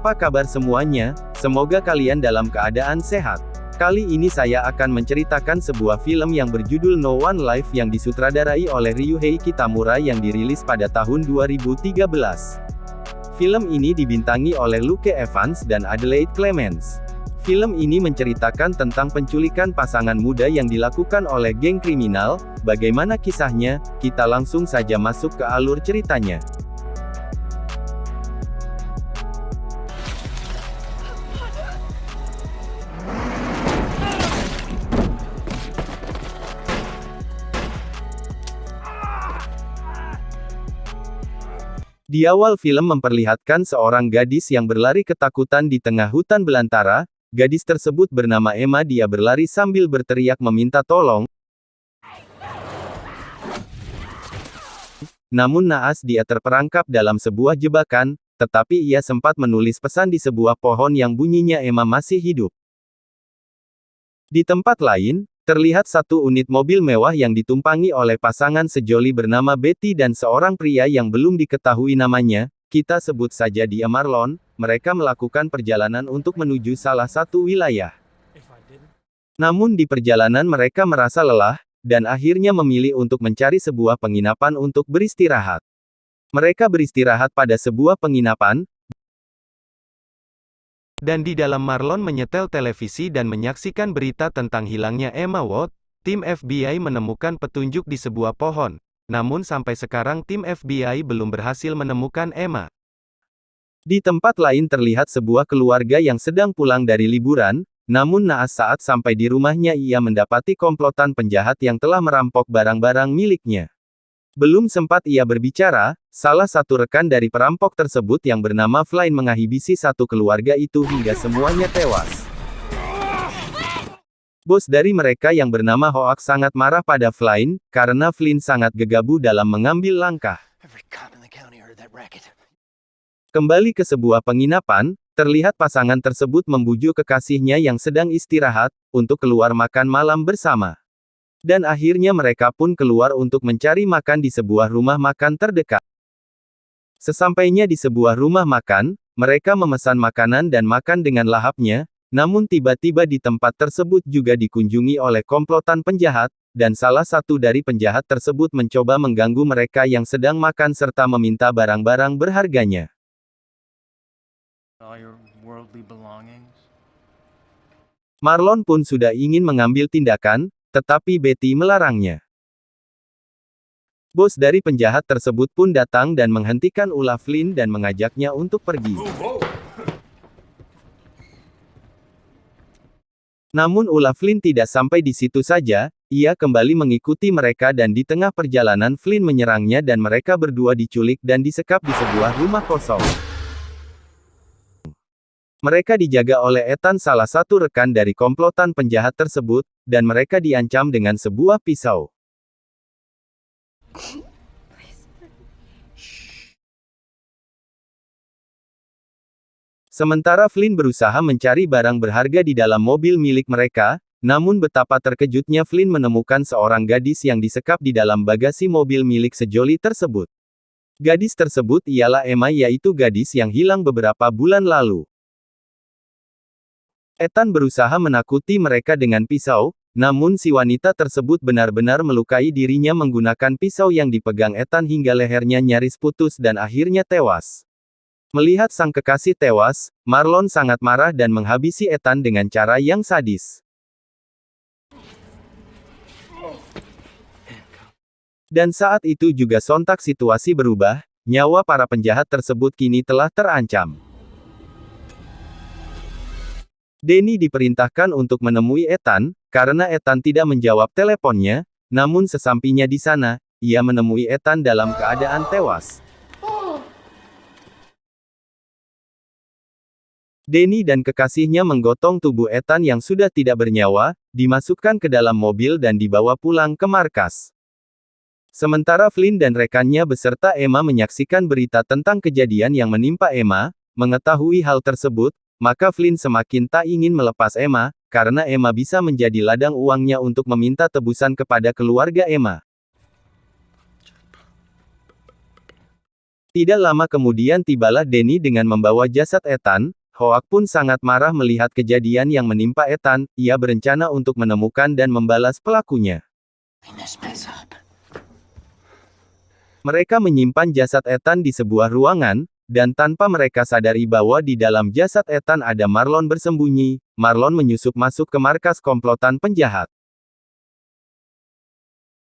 Apa kabar semuanya? Semoga kalian dalam keadaan sehat. Kali ini saya akan menceritakan sebuah film yang berjudul No One Life yang disutradarai oleh Ryuhei Kitamura yang dirilis pada tahun 2013. Film ini dibintangi oleh Luke Evans dan Adelaide Clemens. Film ini menceritakan tentang penculikan pasangan muda yang dilakukan oleh geng kriminal. Bagaimana kisahnya? Kita langsung saja masuk ke alur ceritanya. Di awal film memperlihatkan seorang gadis yang berlari ketakutan di tengah hutan belantara. Gadis tersebut bernama Emma. Dia berlari sambil berteriak meminta tolong. Namun naas dia terperangkap dalam sebuah jebakan, tetapi ia sempat menulis pesan di sebuah pohon yang bunyinya Emma masih hidup. Di tempat lain, terlihat satu unit mobil mewah yang ditumpangi oleh pasangan sejoli bernama Betty dan seorang pria yang belum diketahui namanya, kita sebut saja dia Marlon. Mereka melakukan perjalanan untuk menuju salah satu wilayah. Namun di perjalanan mereka merasa lelah, dan akhirnya memilih untuk mencari sebuah penginapan untuk beristirahat. Mereka beristirahat pada sebuah penginapan, dan di dalam Marlon menyetel televisi dan menyaksikan berita tentang hilangnya Emma Watt. Tim FBI menemukan petunjuk di sebuah pohon. Namun sampai sekarang tim FBI belum berhasil menemukan Emma. Di tempat lain terlihat sebuah keluarga yang sedang pulang dari liburan, namun naas saat sampai di rumahnya ia mendapati komplotan penjahat yang telah merampok barang-barang miliknya. Belum sempat ia berbicara, salah satu rekan dari perampok tersebut yang bernama Flynn menghabisi satu keluarga itu hingga semuanya tewas. Bos dari mereka yang bernama Hoak sangat marah pada Flynn, karena Flynn sangat gegabah dalam mengambil langkah. Kembali ke sebuah penginapan, terlihat pasangan tersebut membujuk kekasihnya yang sedang istirahat, untuk keluar makan malam bersama. Dan akhirnya mereka pun keluar untuk mencari makan di sebuah rumah makan terdekat. Sesampainya di sebuah rumah makan, mereka memesan makanan dan makan dengan lahapnya, namun tiba-tiba di tempat tersebut juga dikunjungi oleh komplotan penjahat, dan salah satu dari penjahat tersebut mencoba mengganggu mereka yang sedang makan serta meminta barang-barang berharganya. Marlon pun sudah ingin mengambil tindakan, tetapi Betty melarangnya. Bos dari penjahat tersebut pun datang dan menghentikan ulah Flynn dan mengajaknya untuk pergi. Namun ulah Flynn tidak sampai di situ saja, ia kembali mengikuti mereka dan di tengah perjalanan Flynn menyerangnya dan mereka berdua diculik dan disekap di sebuah rumah kosong. Mereka dijaga oleh Ethan, salah satu rekan dari komplotan penjahat tersebut, dan mereka diancam dengan sebuah pisau. Sementara Flynn berusaha mencari barang berharga di dalam mobil milik mereka, namun betapa terkejutnya Flynn menemukan seorang gadis yang disekap di dalam bagasi mobil milik sejoli tersebut. Gadis tersebut ialah Emma, yaitu gadis yang hilang beberapa bulan lalu. Ethan berusaha menakuti mereka dengan pisau, namun si wanita tersebut benar-benar melukai dirinya menggunakan pisau yang dipegang Ethan hingga lehernya nyaris putus dan akhirnya tewas. Melihat sang kekasih tewas, Marlon sangat marah dan menghabisi Ethan dengan cara yang sadis. Dan saat itu juga sontak situasi berubah, nyawa para penjahat tersebut kini telah terancam. Danny diperintahkan untuk menemui Ethan, karena Ethan tidak menjawab teleponnya, namun sesampainya di sana, ia menemui Ethan dalam keadaan tewas. Danny dan kekasihnya menggotong tubuh Ethan yang sudah tidak bernyawa, dimasukkan ke dalam mobil dan dibawa pulang ke markas. Sementara Flynn dan rekannya beserta Emma menyaksikan berita tentang kejadian yang menimpa Emma. Mengetahui hal tersebut, maka Flynn semakin tak ingin melepas Emma, karena Emma bisa menjadi ladang uangnya untuk meminta tebusan kepada keluarga Emma. Tidak lama kemudian tibalah Danny dengan membawa jasad Ethan. Hoak pun sangat marah melihat kejadian yang menimpa Ethan. Ia berencana untuk menemukan dan membalas pelakunya. Mereka menyimpan jasad Ethan di sebuah ruangan, dan tanpa mereka sadari bahwa di dalam jasad Ethan ada Marlon bersembunyi, Marlon menyusup masuk ke markas komplotan penjahat.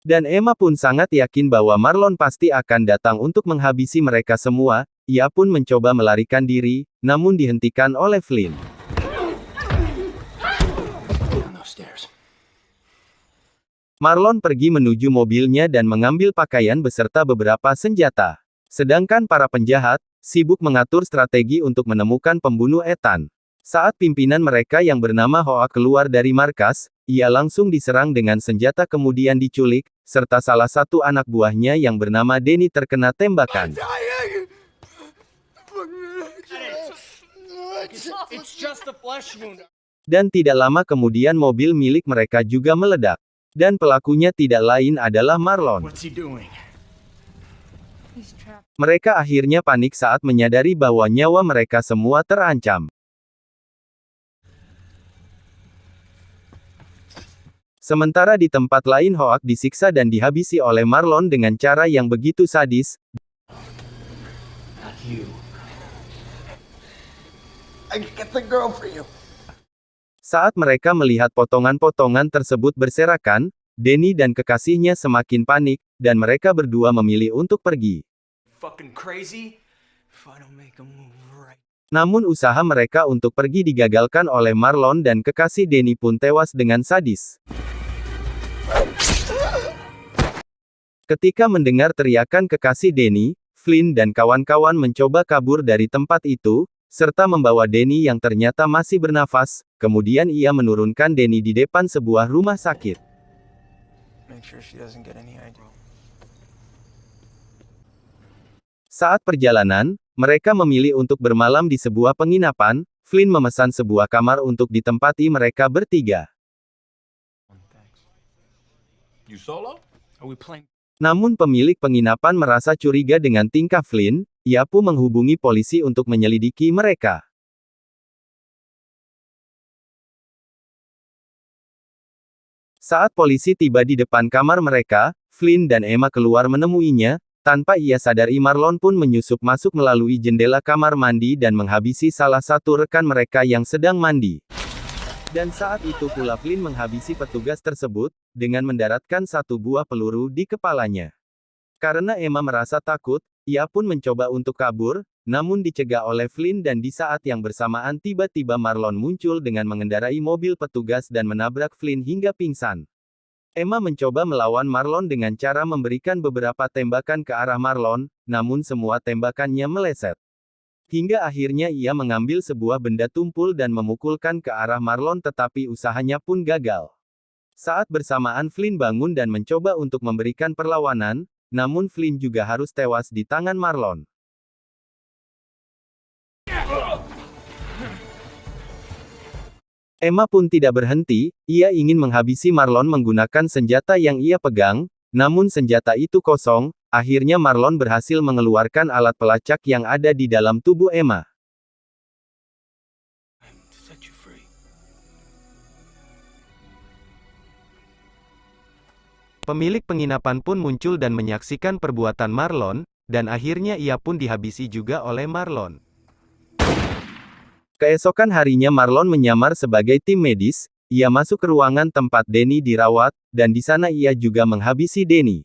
Dan Emma pun sangat yakin bahwa Marlon pasti akan datang untuk menghabisi mereka semua. Ia pun mencoba melarikan diri, namun dihentikan oleh Flynn. Marlon pergi menuju mobilnya dan mengambil pakaian beserta beberapa senjata. Sedangkan para penjahat sibuk mengatur strategi untuk menemukan pembunuh Ethan. Saat pimpinan mereka yang bernama Hoa keluar dari markas, ia langsung diserang dengan senjata kemudian diculik, serta salah satu anak buahnya yang bernama Danny terkena tembakan. Dan tidak lama kemudian mobil milik mereka juga meledak. Dan pelakunya tidak lain adalah Marlon. Mereka akhirnya panik saat menyadari bahwa nyawa mereka semua terancam. Sementara di tempat lain Hoak disiksa dan dihabisi oleh Marlon dengan cara yang begitu sadis. Saat mereka melihat potongan-potongan tersebut berserakan, Danny dan kekasihnya semakin panik, dan mereka berdua memilih untuk pergi. Namun usaha mereka untuk pergi digagalkan oleh Marlon dan kekasih Danny pun tewas dengan sadis. Ketika mendengar teriakan kekasih Danny, Flynn dan kawan-kawan mencoba kabur dari tempat itu, serta membawa Danny yang ternyata masih bernafas. Kemudian ia menurunkan Danny di depan sebuah rumah sakit. Saat perjalanan, mereka memilih untuk bermalam di sebuah penginapan. Flynn memesan sebuah kamar untuk ditempati mereka bertiga. Namun pemilik penginapan merasa curiga dengan tingkah Flynn. Ia pun menghubungi polisi untuk menyelidiki mereka. Saat polisi tiba di depan kamar mereka, Flynn dan Emma keluar menemuinya. Tanpa ia sadari Marlon pun menyusup masuk melalui jendela kamar mandi dan menghabisi salah satu rekan mereka yang sedang mandi. Dan saat itu pula Flynn menghabisi petugas tersebut, dengan mendaratkan satu buah peluru di kepalanya. Karena Emma merasa takut, ia pun mencoba untuk kabur, namun dicegah oleh Flynn dan di saat yang bersamaan tiba-tiba Marlon muncul dengan mengendarai mobil petugas dan menabrak Flynn hingga pingsan. Emma mencoba melawan Marlon dengan cara memberikan beberapa tembakan ke arah Marlon, namun semua tembakannya meleset. Hingga akhirnya ia mengambil sebuah benda tumpul dan memukulkan ke arah Marlon tetapi usahanya pun gagal. Saat bersamaan Flynn bangun dan mencoba untuk memberikan perlawanan, namun Flynn juga harus tewas di tangan Marlon. Emma pun tidak berhenti, ia ingin menghabisi Marlon menggunakan senjata yang ia pegang, namun senjata itu kosong. Akhirnya Marlon berhasil mengeluarkan alat pelacak yang ada di dalam tubuh Emma. Pemilik penginapan pun muncul dan menyaksikan perbuatan Marlon, dan akhirnya ia pun dihabisi juga oleh Marlon. Keesokan harinya Marlon menyamar sebagai tim medis. Ia masuk ke ruangan tempat Danny dirawat, dan di sana ia juga menghabisi Danny.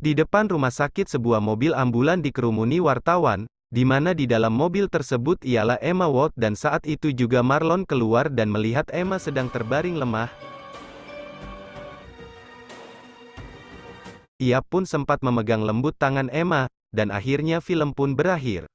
Di depan rumah sakit sebuah mobil ambulan dikerumuni wartawan, di mana di dalam mobil tersebut ialah Emma Watt dan saat itu juga Marlon keluar dan melihat Emma sedang terbaring lemah. Ia pun sempat memegang lembut tangan Emma, dan akhirnya film pun berakhir.